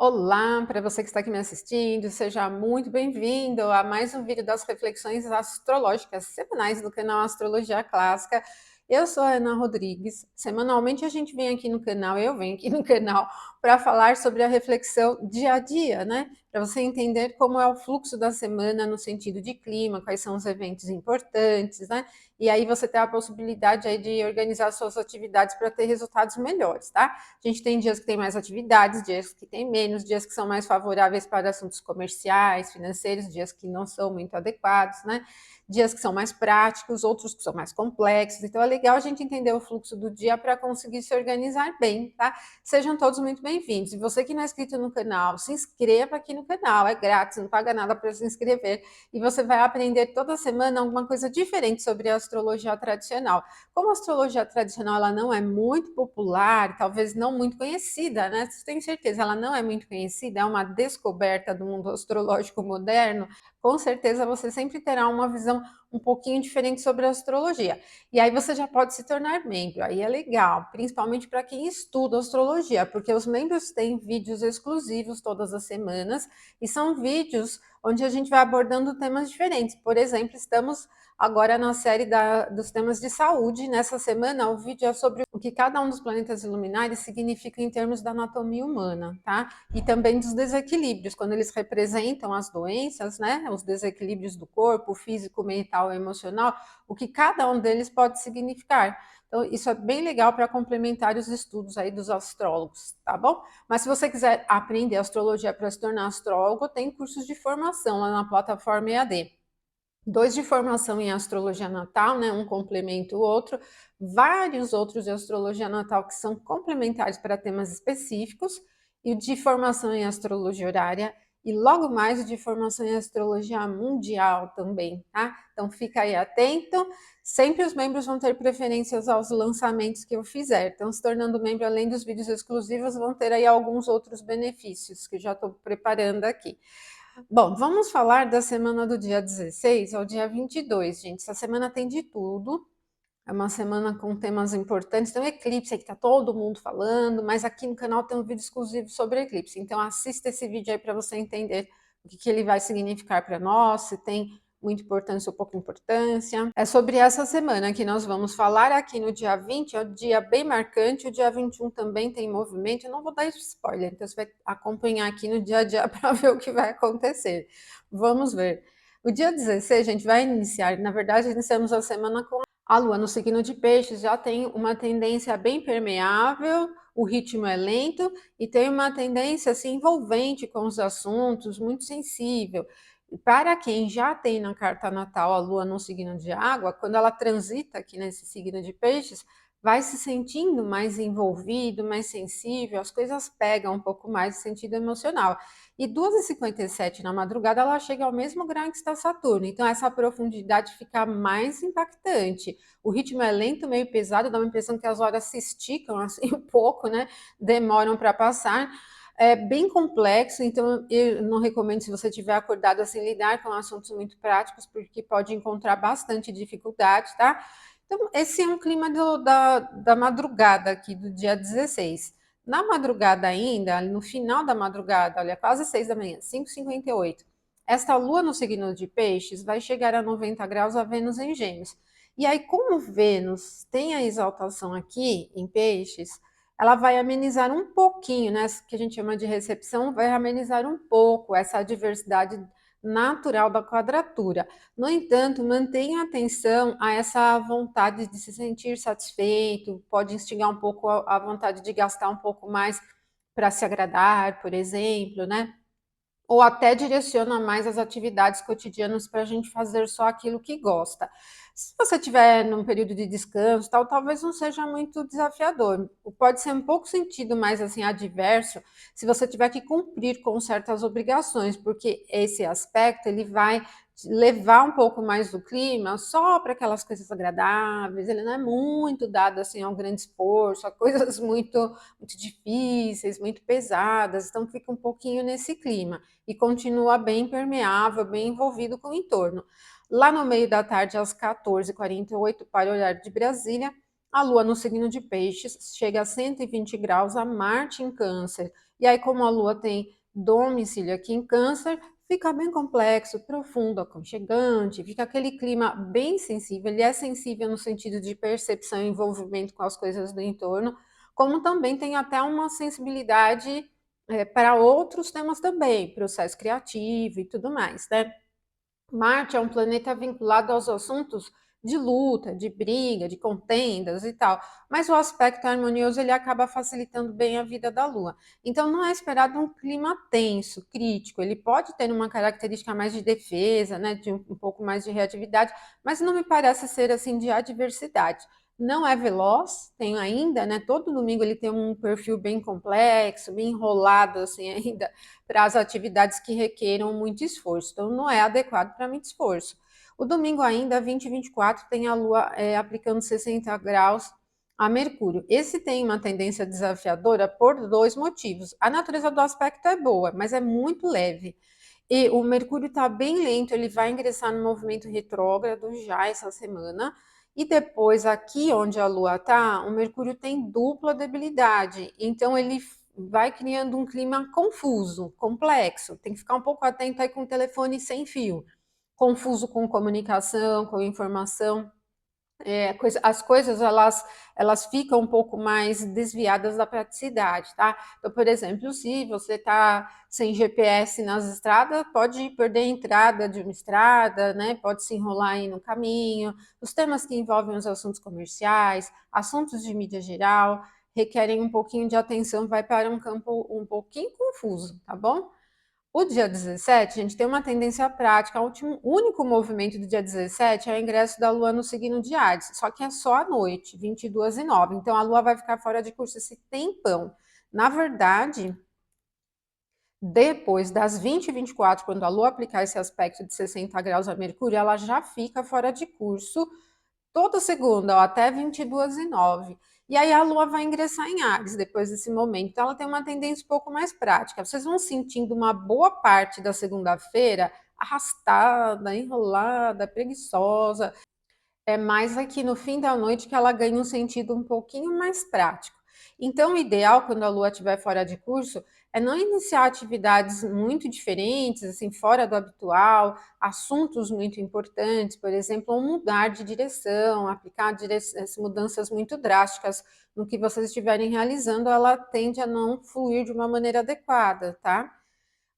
Olá, para você que está aqui me assistindo, seja muito bem-vindo a mais um vídeo das reflexões astrológicas semanais do canal Astrologia Clássica. Eu sou a Ana Rodrigues. Semanalmente a gente vem aqui no canal, eu venho aqui no canal para falar sobre a reflexão dia a dia, né? Para você entender como é o fluxo da semana no sentido de clima, quais são os eventos importantes, né? E aí você tem a possibilidade aí de organizar suas atividades para ter resultados melhores, tá? A gente tem dias que tem mais atividades, dias que tem menos, dias que são mais favoráveis para assuntos comerciais, financeiros, dias que não são muito adequados, né? Dias que são mais práticos, outros que são mais complexos. Então é legal a gente entender o fluxo do dia para conseguir se organizar bem, tá? Sejam todos muito bem-vindos. E você que não é inscrito no canal, se inscreva aqui no canal, é grátis, não paga nada para se inscrever. E você vai aprender toda semana alguma coisa diferente sobre a astrologia tradicional. Como a astrologia tradicional ela não é muito popular, talvez não muito conhecida, né? Você tem certeza, ela não é muito conhecida, é uma descoberta do mundo astrológico moderno, com certeza você sempre terá uma visão um pouquinho diferente sobre a astrologia. E aí você já pode se tornar membro, aí é legal, principalmente para quem estuda astrologia, porque os membros têm vídeos exclusivos todas as semanas, e são vídeos onde a gente vai abordando temas diferentes. Por exemplo, estamos agora na série dos temas de saúde. Nessa semana, o vídeo é sobre o que cada um dos planetas luminares significa em termos da anatomia humana, tá? E também dos desequilíbrios, quando eles representam as doenças, né? Os desequilíbrios do corpo, físico, mental e emocional, o que cada um deles pode significar. Então, isso é bem legal para complementar os estudos aí dos astrólogos, tá bom? Mas se você quiser aprender astrologia para se tornar astrólogo, tem cursos de formação lá na plataforma EAD. Dois de formação em astrologia natal, né? Um complementa o outro, vários outros de astrologia natal que são complementares para temas específicos, e o de formação em astrologia horária, e logo mais o de formação em astrologia mundial também, tá? Então fica aí atento, sempre os membros vão ter preferências aos lançamentos que eu fizer, então se tornando membro, além dos vídeos exclusivos, vão ter aí alguns outros benefícios que já estou preparando aqui. Bom, vamos falar da semana do dia 16 ao dia 22, gente. Essa semana tem de tudo. É uma semana com temas importantes. Tem um eclipse aí que tá todo mundo falando, mas aqui no canal tem um vídeo exclusivo sobre eclipse. Então assista esse vídeo aí para você entender o que ele vai significar para nós, se tem muita importância ou pouca importância. É sobre essa semana que nós vamos falar aqui no dia 20, é um dia bem marcante, o dia 21 também tem movimento, eu não vou dar spoiler, então você vai acompanhar aqui no dia a dia para ver o que vai acontecer. Vamos ver. O dia 16, a gente vai iniciar, na verdade, iniciamos a semana com a Lua no signo de Peixes, já tem uma tendência bem permeável, o ritmo é lento e tem uma tendência assim, envolvente com os assuntos, muito sensível. Para quem já tem na carta natal a Lua no signo de água, quando ela transita aqui nesse signo de Peixes, vai se sentindo mais envolvido, mais sensível, as coisas pegam um pouco mais de sentido emocional. E 2h57 na madrugada ela chega ao mesmo grau em que está Saturno, então essa profundidade fica mais impactante. O ritmo é lento, meio pesado, dá uma impressão que as horas se esticam assim um pouco, né? Demoram para passar. É bem complexo, então eu não recomendo, se você tiver acordado assim, lidar com assuntos muito práticos, porque pode encontrar bastante dificuldade, tá? Então, esse é um clima da madrugada aqui do dia 16. Na madrugada ainda, no final da madrugada, olha, quase 6 da manhã, 5h58, esta lua no signo de Peixes vai chegar a 90 graus a Vênus em Gêmeos. E aí, como Vênus tem a exaltação aqui em Peixes, ela vai amenizar um pouquinho, né? Que a gente chama de recepção, vai amenizar um pouco essa adversidade natural da quadratura. No entanto, mantenha atenção a essa vontade de se sentir satisfeito, pode instigar um pouco a vontade de gastar um pouco mais para se agradar, por exemplo, né? Ou até direciona mais as atividades cotidianas para a gente fazer só aquilo que gosta. Se você estiver num período de descanso, tal, talvez não seja muito desafiador. Pode ser um pouco sentido mais assim adverso se você tiver que cumprir com certas obrigações, porque esse aspecto ele vai levar um pouco mais do clima só para aquelas coisas agradáveis. Ele não é muito dado assim a um grande esforço, a coisas muito difíceis, muito pesadas. Então fica um pouquinho nesse clima e continua bem permeável, bem envolvido com o entorno. Lá no meio da tarde, às 14h48, para o horário de Brasília, A Lua no signo de Peixes chega a 120 graus, a Marte em Câncer. E aí, como a Lua tem domicílio aqui em Câncer, fica bem complexo, profundo, aconchegante, fica aquele clima bem sensível. Ele é sensível no sentido de percepção e envolvimento com as coisas do entorno, como também tem até uma sensibilidade para outros temas também, processo criativo e tudo mais, né? Marte é um planeta vinculado aos assuntos de luta, de briga, de contendas e tal, mas o aspecto harmonioso ele acaba facilitando bem a vida da Lua. Então não é esperado um clima tenso, crítico. Ele pode ter uma característica mais de defesa, né, de um pouco mais de reatividade, mas não me parece ser assim de adversidade. Não é veloz, tem ainda, né? Todo domingo ele tem um perfil bem complexo, bem enrolado assim ainda para as atividades que requeram muito esforço. Então, não é adequado para muito esforço. O domingo ainda, 20 e 24, tem a Lua aplicando 60 graus a Mercúrio. Esse tem uma tendência desafiadora por dois motivos. A natureza do aspecto é boa, mas é muito leve. E o Mercúrio está bem lento, ele vai ingressar no movimento retrógrado já essa semana. E depois, aqui onde a Lua está, o Mercúrio tem dupla debilidade. Então, ele vai criando um clima confuso, complexo. Tem que ficar um pouco atento aí com o telefone sem fio. Confuso com comunicação, com informação. As coisas elas ficam um pouco mais desviadas da praticidade, tá? Então, por exemplo, se você está sem GPS nas estradas, pode perder a entrada de uma estrada, né? Pode se enrolar aí no caminho. Os temas que envolvem os assuntos comerciais, assuntos de mídia geral, requerem um pouquinho de atenção, vai para um campo um pouquinho confuso, tá bom? O dia 17, a gente tem uma tendência prática. O único movimento do dia 17 é o ingresso da Lua no signo de Áries, só que é só à noite, 22h09. Então a Lua vai ficar fora de curso esse tempão. Na verdade, depois das 20 e 24, quando a Lua aplicar esse aspecto de 60 graus a Mercúrio, ela já fica fora de curso toda segunda, ó, até 22h09. E aí a Lua vai ingressar em Áries depois desse momento. Então ela tem uma tendência um pouco mais prática. Vocês vão sentindo uma boa parte da segunda-feira arrastada, enrolada, preguiçosa. É mais aqui no fim da noite que ela ganha um sentido um pouquinho mais prático. Então, o ideal, quando a Lua estiver fora de curso, é não iniciar atividades muito diferentes, assim, fora do habitual, assuntos muito importantes, por exemplo, um mudar de direção, aplicar mudanças muito drásticas no que vocês estiverem realizando, ela tende a não fluir de uma maneira adequada, tá?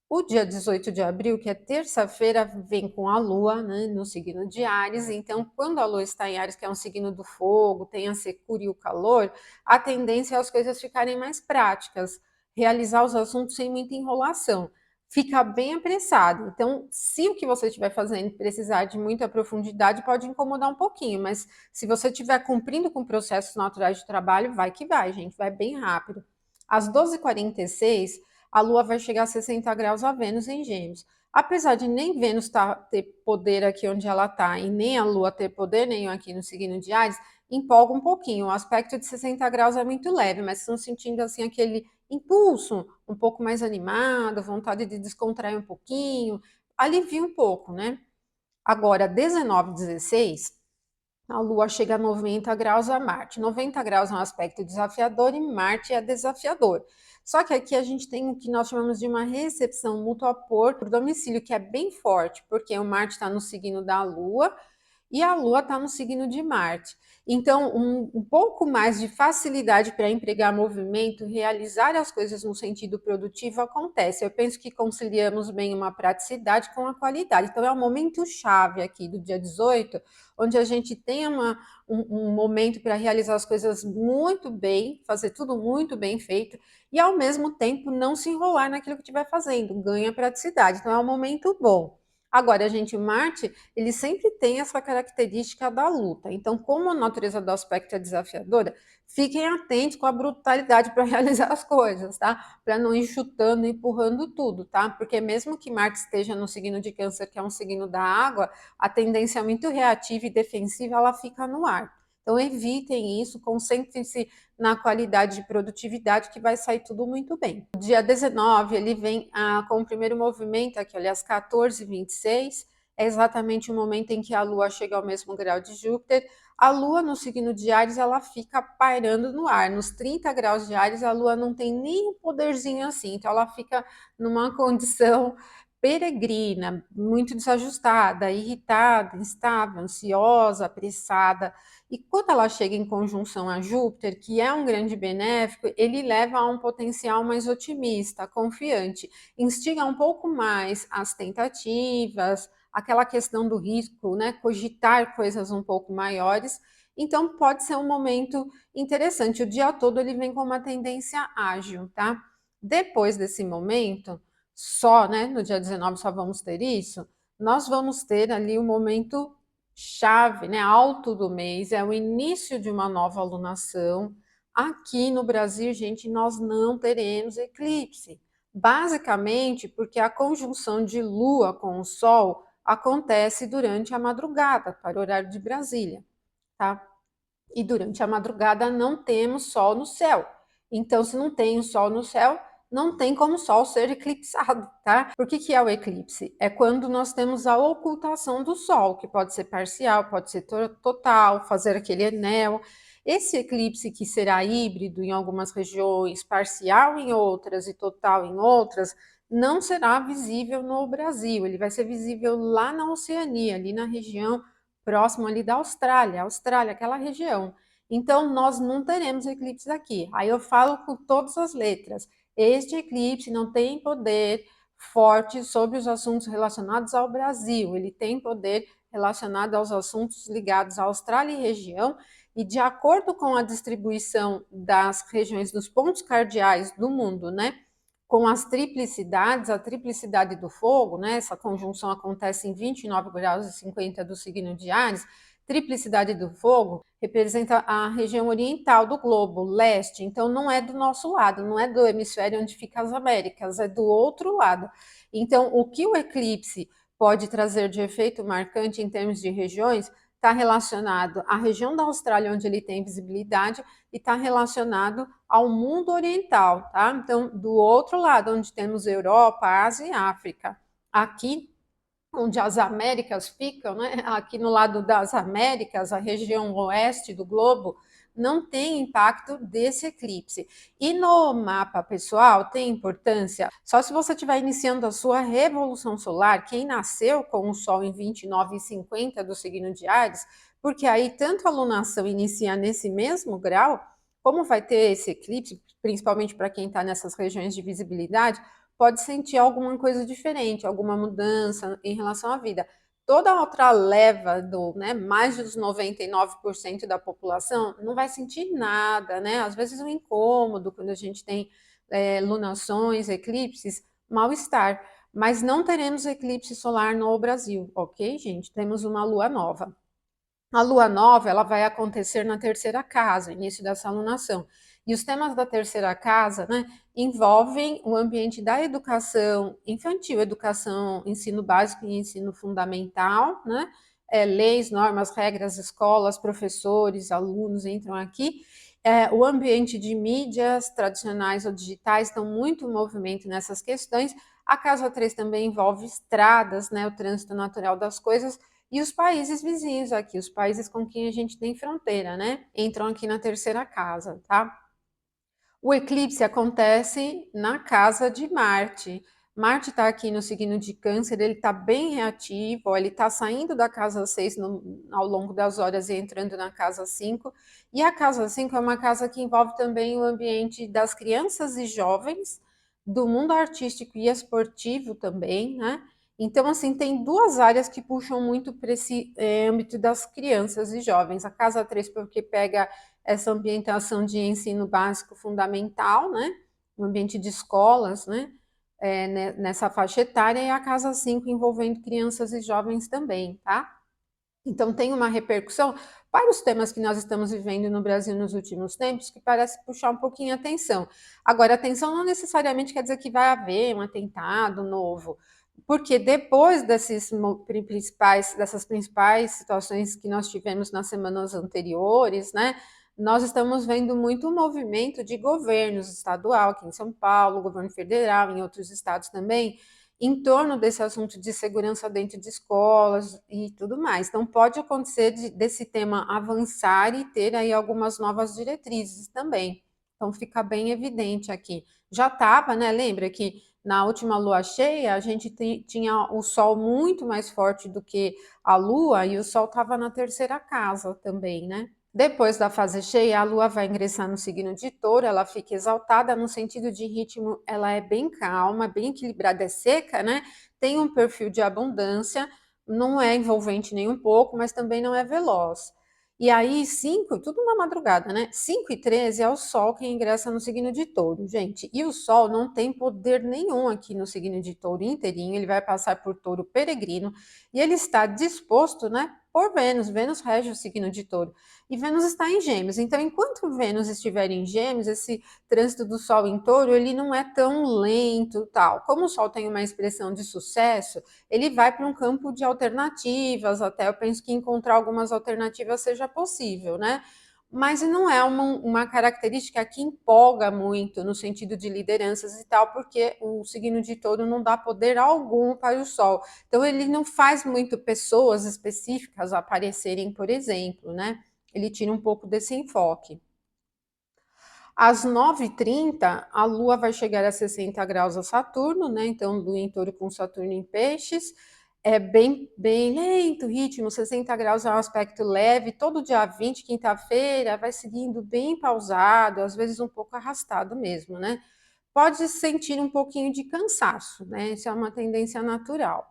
O dia 18 de abril, que é terça-feira, vem com a Lua, né, no signo de Áries. Então, quando a Lua está em Áries, que é um signo do fogo, tem a secura e o calor, a tendência é as coisas ficarem mais práticas, realizar os assuntos sem muita enrolação. Fica bem apressado. Então, se o que você estiver fazendo precisar de muita profundidade, pode incomodar um pouquinho, mas se você estiver cumprindo com processos naturais de trabalho, vai que vai, gente, vai bem rápido. Às 12h46, a Lua vai chegar a 60 graus a Vênus em Gêmeos. Apesar de nem Vênus ter poder aqui onde ela está e nem a Lua ter poder nenhum aqui no signo de Áries, empolga um pouquinho. O aspecto de 60 graus é muito leve, mas estão sentindo assim aquele impulso um pouco mais animado, vontade de descontrair um pouquinho, alivia um pouco, né? Agora, 19, 16, a Lua chega a 90 graus a Marte. 90 graus é um aspecto desafiador e Marte é desafiador. Só que aqui a gente tem o que nós chamamos de uma recepção mútua por domicílio, que é bem forte, porque o Marte está no signo da Lua e a Lua está no signo de Marte. Então, um pouco mais de facilidade para empregar movimento, realizar as coisas no sentido produtivo acontece. Eu penso que conciliamos bem uma praticidade com a qualidade. Então, é um momento chave aqui do dia 18, onde a gente tem um momento para realizar as coisas muito bem, fazer tudo muito bem feito, e ao mesmo tempo não se enrolar naquilo que estiver fazendo, ganha praticidade. Então, é um momento bom. Agora, gente, Marte, ele sempre tem essa característica da luta. Então, como a natureza do aspecto é desafiadora, fiquem atentos com a brutalidade para realizar as coisas, tá? Para não ir chutando e empurrando tudo, tá? Porque mesmo que Marte esteja no signo de Câncer, que é um signo da água, a tendência muito reativa e defensiva, ela fica no ar. Então, evitem isso, concentrem-se na qualidade de produtividade, que vai sair tudo muito bem. O dia 19, ele vem com o primeiro movimento aqui, olha, às 14h26, é exatamente o momento em que a Lua chega ao mesmo grau de Júpiter. A Lua no signo de Áries, ela fica pairando no ar. Nos 30 graus de Áries, a Lua não tem nem um poderzinho assim, então ela fica numa condição peregrina, muito desajustada, irritada, instável, ansiosa, apressada. E quando ela chega em conjunção a Júpiter, que é um grande benéfico, ele leva a um potencial mais otimista, confiante, instiga um pouco mais as tentativas, aquela questão do risco, né? Cogitar coisas um pouco maiores. Então pode ser um momento interessante. O dia todo ele vem com uma tendência ágil, tá? Depois desse momento, só, né? No dia 19 só vamos ter isso. Nós vamos ter ali o momento chave, né, alto do mês, é o início de uma nova alunação. Aqui no Brasil, gente, nós não teremos eclipse. Basicamente porque a conjunção de Lua com o Sol acontece durante a madrugada, para o horário de Brasília, tá? E durante a madrugada não temos Sol no céu. Então, se não tem o Sol no céu, não tem como o Sol ser eclipsado, tá? Por que é o eclipse? É quando nós temos a ocultação do Sol, que pode ser parcial, pode ser total, fazer aquele anel. Esse eclipse que será híbrido em algumas regiões, parcial em outras e total em outras, não será visível no Brasil. Ele vai ser visível lá na Oceania, ali na região próximo ali da Austrália, aquela região. Então, nós não teremos eclipses aqui. Aí eu falo com todas as letras. Este eclipse não tem poder forte sobre os assuntos relacionados ao Brasil. Ele tem poder relacionado aos assuntos ligados à Austrália e região, e de acordo com a distribuição das regiões dos pontos cardeais do mundo, né? Com as triplicidades, a triplicidade do fogo, né? Essa conjunção acontece em 29 graus e 50 do signo de Áries. Triplicidade do fogo representa a região oriental do globo, leste, então não é do nosso lado, não é do hemisfério onde ficam as Américas, é do outro lado. Então, o que o eclipse pode trazer de efeito marcante em termos de regiões está relacionado à região da Austrália, onde ele tem visibilidade, e está relacionado ao mundo oriental, tá? Então, do outro lado, onde temos Europa, Ásia e África. Aqui, onde as Américas ficam, né? Aqui no lado das Américas, a região oeste do globo, não tem impacto desse eclipse. E no mapa pessoal tem importância só se você estiver iniciando a sua revolução solar, quem nasceu com o Sol em 29,50 do signo de Áries, porque aí tanto a lunação inicia nesse mesmo grau, como vai ter esse eclipse, principalmente para quem está nessas regiões de visibilidade, pode sentir alguma coisa diferente, alguma mudança em relação à vida. Toda outra leva do, né, mais dos 99% da população não vai sentir nada, né? Às vezes um incômodo quando a gente tem lunações, eclipses, mal-estar. Mas não teremos eclipse solar no Brasil, ok, gente? Temos uma lua nova. A lua nova, ela vai acontecer na terceira casa, início dessa alunação. E os temas da terceira casa, né, envolvem o ambiente da educação infantil, educação, ensino básico e ensino fundamental, né? Leis, normas, regras, escolas, professores, alunos entram aqui. O ambiente de mídias tradicionais ou digitais estão muito em movimento nessas questões. A casa 3 também envolve estradas, né, o trânsito natural das coisas, e os países vizinhos aqui, os países com quem a gente tem fronteira, né? Entram aqui na terceira casa, tá? O eclipse acontece na casa de Marte. Marte está aqui no signo de Câncer, ele está bem reativo, ele está saindo da casa 6 ao longo das horas e entrando na casa 5. E a casa 5 é uma casa que envolve também o ambiente das crianças e jovens, do mundo artístico e esportivo também, né? Então, assim, tem duas áreas que puxam muito para esse âmbito das crianças e jovens. A casa 3, porque pega essa ambientação de ensino básico fundamental, né? No ambiente de escolas, né? Nessa faixa etária, e a Casa 5 envolvendo crianças e jovens também, tá? Então, tem uma repercussão para os temas que nós estamos vivendo no Brasil nos últimos tempos, que parece puxar um pouquinho a atenção. Agora, atenção não necessariamente quer dizer que vai haver um atentado novo, porque depois dessas principais situações que nós tivemos nas semanas anteriores, né, nós estamos vendo muito movimento de governos estadual, aqui em São Paulo, governo federal, em outros estados também, em torno desse assunto de segurança dentro de escolas e tudo mais. Então, pode acontecer desse tema avançar e ter aí algumas novas diretrizes também. Então, fica bem evidente aqui. Já estava, né? Lembra que na última lua cheia a gente tinha o Sol muito mais forte do que a Lua e o Sol estava na terceira casa também, né? Depois da fase cheia, a Lua vai ingressar no signo de Touro, ela fica exaltada no sentido de ritmo, ela é bem calma, bem equilibrada, é seca, né? Tem um perfil de abundância, não é envolvente nem um pouco, mas também não é veloz. E aí, 5, tudo na madrugada, né? 5h13 é o Sol que ingressa no signo de Touro, gente. E o Sol não tem poder nenhum aqui no signo de Touro inteirinho, ele vai passar por Touro peregrino e ele está disposto, né? Por Vênus. Vênus rege o signo de Touro. E Vênus está em Gêmeos. Então, enquanto Vênus estiver em Gêmeos, esse trânsito do Sol em Touro, ele não é tão lento, tal. Como o Sol tem uma expressão de sucesso, ele vai para um campo de alternativas, até eu penso que encontrar algumas alternativas seja possível, né? Mas não é uma característica que empolga muito no sentido de lideranças e tal, porque o signo de Touro não dá poder algum para o Sol. Então, ele não faz muito pessoas específicas aparecerem, por exemplo, né? Ele tira um pouco desse enfoque. Às 9h30, a Lua vai chegar a 60 graus a Saturno, né? Então, Lua em Touro com Saturno em Peixes. É bem lento o ritmo, 60 graus é um aspecto leve. Todo dia 20, quinta-feira, vai seguindo bem pausado, às vezes um pouco arrastado mesmo, né? Pode sentir um pouquinho de cansaço, né? Isso é uma tendência natural.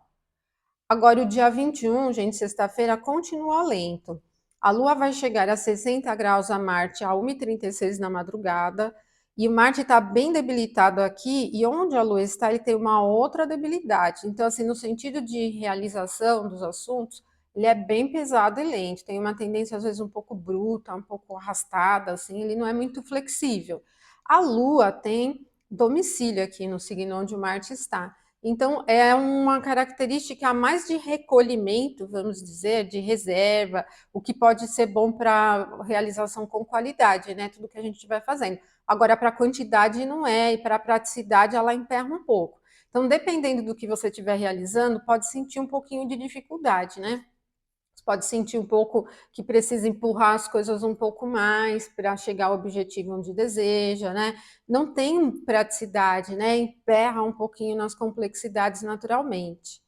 Agora, o dia 21, gente, sexta-feira, continua lento. A Lua vai chegar a 60 graus a Marte a 1h36 na madrugada. E o Marte está bem debilitado aqui. E onde a Lua está, ele tem uma outra debilidade. Então, assim, no sentido de realização dos assuntos, ele é bem pesado e lento. Tem uma tendência, às vezes, um pouco bruta, um pouco arrastada, assim. Ele não é muito flexível. A Lua tem domicílio aqui no signo onde o Marte está. Então, é uma característica a mais de recolhimento, vamos dizer, de reserva, o que pode ser bom para realização com qualidade, né? Tudo que a gente estiver fazendo. Agora, para quantidade não é, e para praticidade ela emperra um pouco. Então, dependendo do que você estiver realizando, pode sentir um pouquinho de dificuldade, né? Você pode sentir um pouco que precisa empurrar as coisas um pouco mais para chegar ao objetivo onde deseja, né? Não tem praticidade, né? Emperra um pouquinho nas complexidades naturalmente.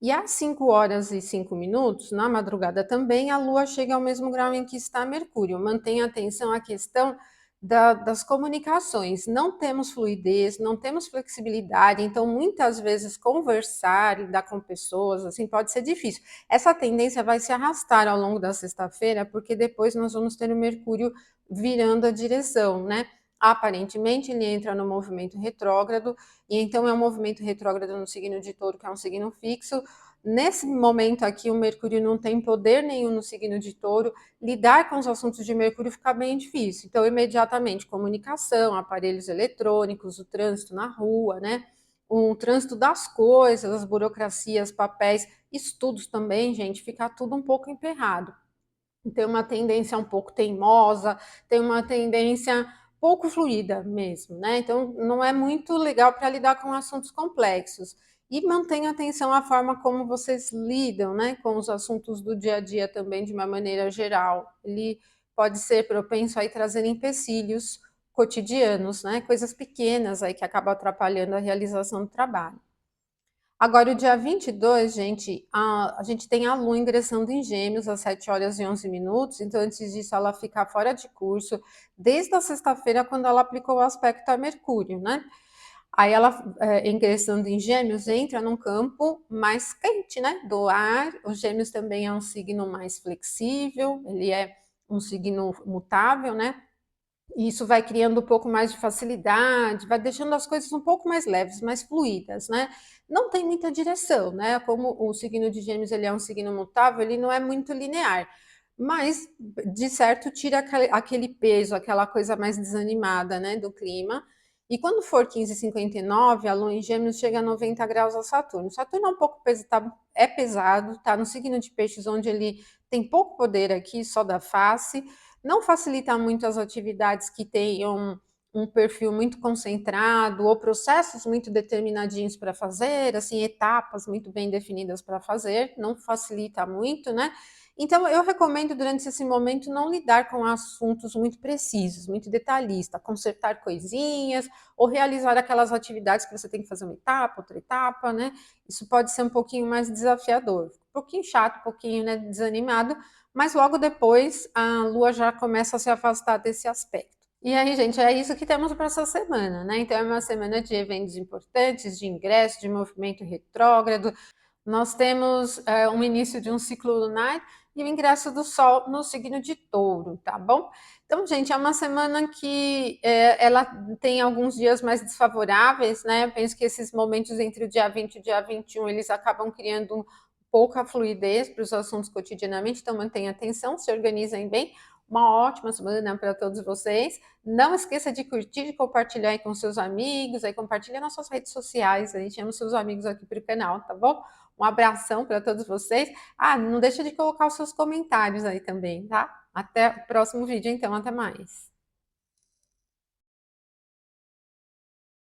E às 5h05, na madrugada também, a Lua chega ao mesmo grau em que está Mercúrio. Mantenha atenção à questão das comunicações. Não temos fluidez, não temos flexibilidade, então muitas vezes conversar, lidar com pessoas, assim, pode ser difícil. Essa tendência vai se arrastar ao longo da sexta-feira, porque depois nós vamos ter o Mercúrio virando a direção, né? Aparentemente, ele entra no movimento retrógrado, e então é um movimento retrógrado no signo de Touro, que é um signo fixo. Nesse momento aqui, o Mercúrio não tem poder nenhum no signo de Touro. Lidar com os assuntos de Mercúrio fica bem difícil. Então, imediatamente, comunicação, aparelhos eletrônicos, o trânsito na rua, né? O trânsito das coisas, as burocracias, papéis, estudos também, gente, fica tudo um pouco emperrado. Tem uma tendência um pouco teimosa, tem uma tendência pouco fluida mesmo, né? Então, não é muito legal para lidar com assuntos complexos. E mantenha atenção à forma como vocês lidam, né, com os assuntos do dia a dia também, de uma maneira geral. Ele pode ser propenso a trazer empecilhos cotidianos, né, coisas pequenas aí que acabam atrapalhando a realização do trabalho. Agora, o dia 22, gente, a gente tem a Lua ingressando em Gêmeos às 7h11, então antes disso ela fica fora de curso, desde a sexta-feira, quando ela aplicou o aspecto a Mercúrio, né? Aí ela, ingressando em Gêmeos, entra num campo mais quente, né? Do ar. Os Gêmeos também é um signo mais flexível, ele é um signo mutável, né? E isso vai criando um pouco mais de facilidade, vai deixando as coisas um pouco mais leves, mais fluídas, né? Não tem muita direção, né? Como o signo de Gêmeos ele é um signo mutável, ele não é muito linear, mas de certo tira aquele peso, aquela coisa mais desanimada, né, do clima. E quando for 15h59, a Lua em Gêmeos chega a 90 graus a Saturno. Saturno é um pouco pesado, é pesado, tá no signo de Peixes, onde ele tem pouco poder aqui, só da face, não facilita muito as atividades que tenham um perfil muito concentrado ou processos muito determinadinhos para fazer, assim, etapas muito bem definidas para fazer, não facilita muito, né? Então, eu recomendo durante esse momento não lidar com assuntos muito precisos, muito detalhistas, consertar coisinhas ou realizar aquelas atividades que você tem que fazer uma etapa, outra etapa, né? Isso pode ser um pouquinho mais desafiador, um pouquinho chato, um pouquinho, né, desanimado, mas logo depois a Lua já começa a se afastar desse aspecto. E aí, gente, é isso que temos para essa semana, né? Então, é uma semana de eventos importantes, de ingresso, de movimento retrógrado. Nós temos um início de um ciclo lunar e o ingresso do Sol no signo de Touro, tá bom? Então, gente, é uma semana que ela tem alguns dias mais desfavoráveis, né? Eu penso que esses momentos entre o dia 20 e o dia 21, eles acabam criando pouca fluidez para os assuntos cotidianamente, então mantenha atenção, se organizem bem. Uma ótima semana para todos vocês. Não esqueça de curtir e compartilhar aí com seus amigos, aí compartilha nas suas redes sociais, aí chama os seus amigos aqui para o canal, tá bom? Um abração para todos vocês. Ah, não deixa de colocar os seus comentários aí também, tá? Até o próximo vídeo, então. Até mais.